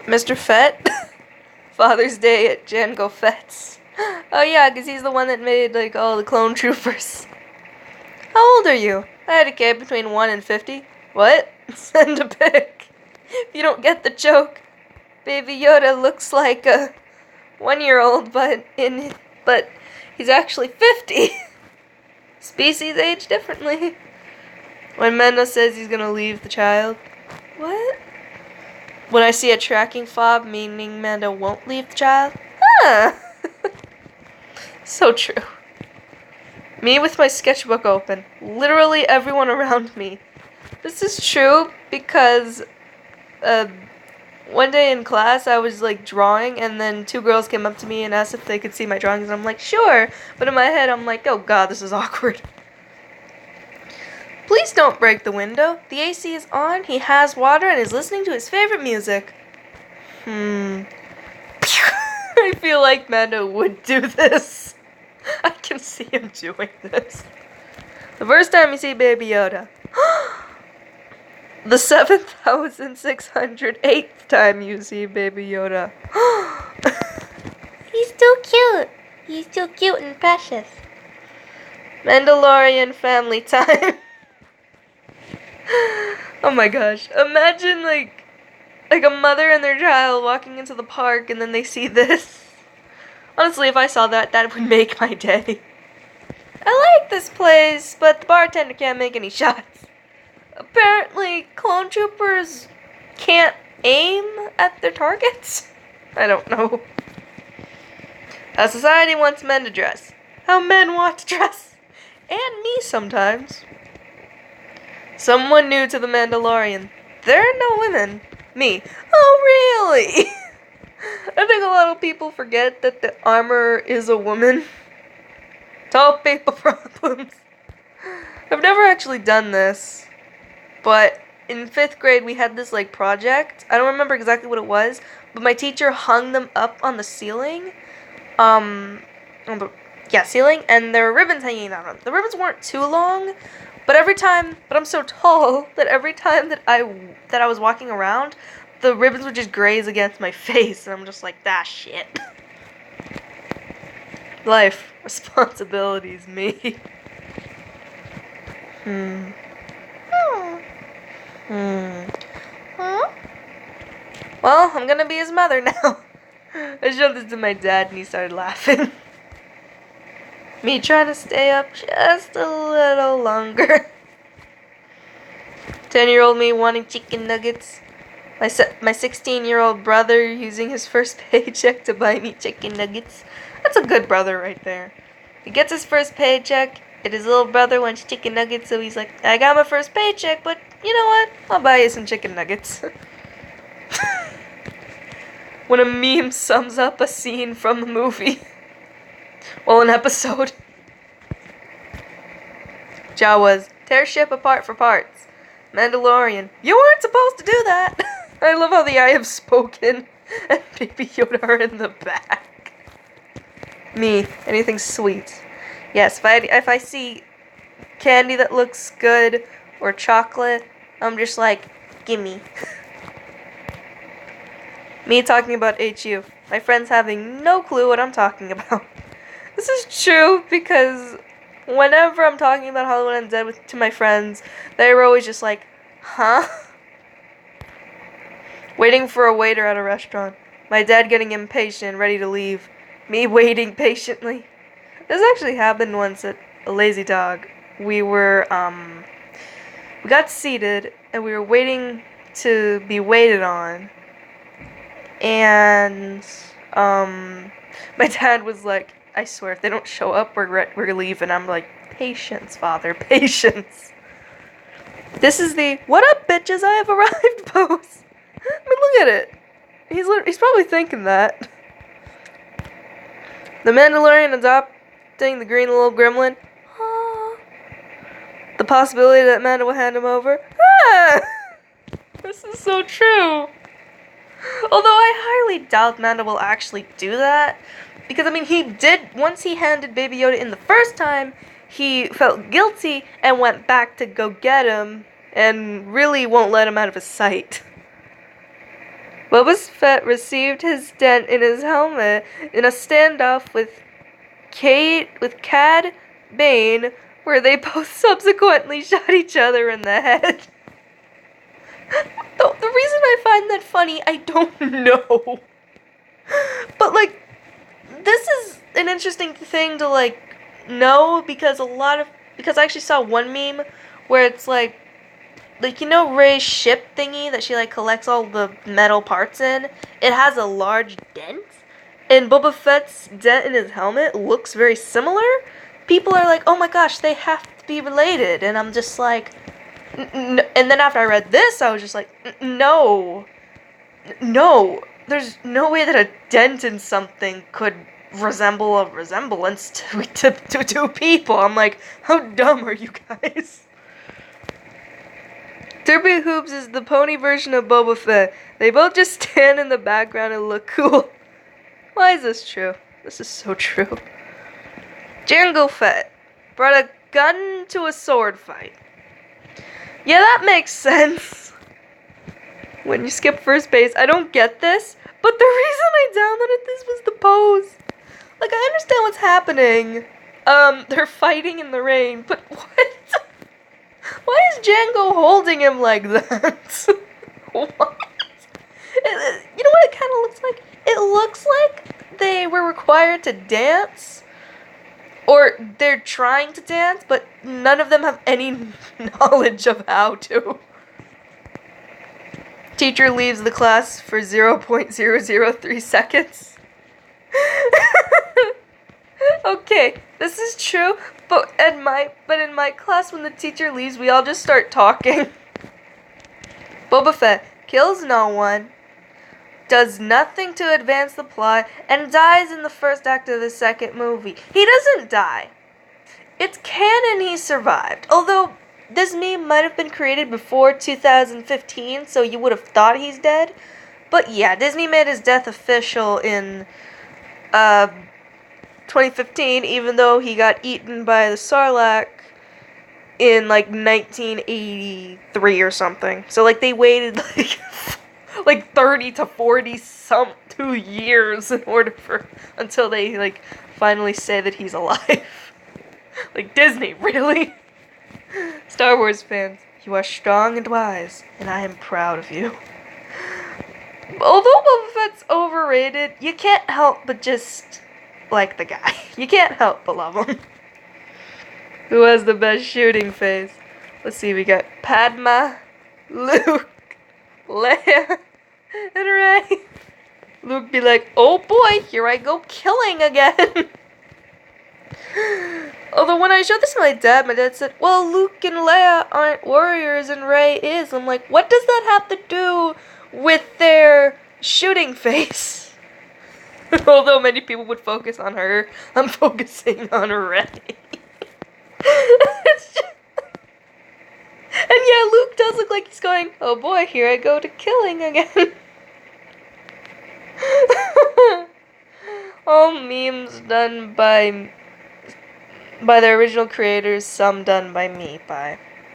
Mr. Fett? Father's Day at Jango Fett's. Oh yeah, because he's the one that made, like, all the clone troopers. How old are you? I had a kid between 1 and 50. What? Send a pic. If you don't get the joke, Baby Yoda looks like a 1-year-old, but he's actually 50. Species age differently. When Mendo says he's gonna leave the child. What? When I see a tracking fob, meaning Mando won't leave the child? Huh. So true. Me with my sketchbook open. Literally everyone around me. This is true because one day in class I was like drawing and then 2 girls came up to me and asked if they could see my drawings and I'm like, sure. But in my head I'm like, oh god, this is awkward. Please don't break the window. The AC is on, he has water, and is listening to his favorite music. I feel like Mando would do this. I can see him doing this. The first time you see Baby Yoda. The 7,608th time you see Baby Yoda. He's too cute. He's too cute and precious. Mandalorian family time. Oh my gosh. Imagine like a mother and their child walking into the park and then they see this. Honestly, if I saw that, that would make my day. I like this place, but the bartender can't make any shots. Apparently, clone troopers can't aim at their targets? I don't know. How society wants men to dress. How men want to dress. And me sometimes. Someone new to the Mandalorian. There are no women. Me. Oh, really? I think a lot of people forget that the armor is a woman. Tall people problems. I've never actually done this, but in 5th grade we had this like project. I don't remember exactly what it was, but my teacher hung them up on the ceiling. Ceiling, and there were ribbons hanging down. The ribbons weren't too long, but I'm so tall that every time that I was walking around, the ribbons would just graze against my face, and I'm just like, ah, shit. Life, responsibilities, me. Well, I'm gonna be his mother now. I showed this to my dad and he started laughing. Me trying to stay up just a little longer. 10-year-old me wanting chicken nuggets. My 16-year-old brother using his first paycheck to buy me chicken nuggets. That's a good brother right there. He gets his first paycheck, and his little brother wants chicken nuggets, so he's like, I got my first paycheck, but you know what? I'll buy you some chicken nuggets. When a meme sums up a scene from a movie. Well, an episode. Jawas, tear ship apart for parts. Mandalorian, you weren't supposed to do that. I love how the I have spoken and Baby Yoda are in the back. Me, anything sweet. Yes, if I see candy that looks good or chocolate, I'm just like, gimme. Me talking about HU. My friends having no clue what I'm talking about. This is true because whenever I'm talking about Hollywood Undead to my friends, they're always just like, huh? Waiting for a waiter at a restaurant. My dad getting impatient, ready to leave. Me waiting patiently. This actually happened once at a Lazy Dog. We got seated and we were waiting to be waited on. And my dad was like, I swear, if they don't show up, we're leaving. I'm like, patience, father, patience. This is the what up, bitches? I have arrived pose. I mean, look at it. He's probably thinking that. The Mandalorian adopting the green little gremlin. The possibility that Mando will hand him over. This is so true. Although I highly doubt Mando will actually do that. Because, I mean, he did, once he handed Baby Yoda in the first time, he felt guilty and went back to go get him and really won't let him out of his sight. Boba Fett received his dent in his helmet in a standoff with Cad Bane, where they both subsequently shot each other in the head. The reason I find that funny, I don't know. But, like, this is an interesting thing to, like, know because because I actually saw one meme where it's like, you know Rey's ship thingy that she, like, collects all the metal parts in? It has a large dent. And Boba Fett's dent in his helmet looks very similar. People are like, oh my gosh, they have to be related. And I'm just like, and then after I read this, I was just like, no. No. There's no way that a dent in something could resemble a resemblance to two people. I'm like, how dumb are you guys? Derpy Hoops is the pony version of Boba Fett. They both just stand in the background and look cool. Why is this true? This is so true. Jango Fett brought a gun to a sword fight. Yeah, that makes sense. When you skip first base, I don't get this, but the reason I downloaded this was the pose. Like, I understand what's happening. They're fighting in the rain, but what? Why is Django holding him like that? What? You know what it kind of looks like? It looks like they were required to dance, or they're trying to dance, but none of them have any knowledge of how to. Teacher leaves the class for 0.003 seconds. Okay, this is true, but in my class, when the teacher leaves, we all just start talking. Boba Fett kills no one, does nothing to advance the plot, and dies in the first act of the second movie. He doesn't die. It's canon he survived, although this meme might have been created before 2015, so you would have thought he's dead. But yeah, Disney made his death official in 2015, even though he got eaten by the Sarlacc in like 1983 or something. So like they waited like 30 to 2 years in order until they like finally say that he's alive. Like Disney, really? Star Wars fans, you are strong and wise, and I am proud of you. Although Boba Fett's overrated, you can't help but just like the guy. You can't help but love him. Who has the best shooting face? Let's see, we got Padma, Luke, Leia, and Rey. Luke be like, oh boy, here I go killing again. Although when I showed this to my dad said, well, Luke and Leia aren't warriors and Rey is. I'm like, what does that have to do with their shooting face? Although many people would focus on her, I'm focusing on Rey. And yeah, Luke does look like he's going, oh boy, here I go to killing again. All memes done by the original creators, some done by me,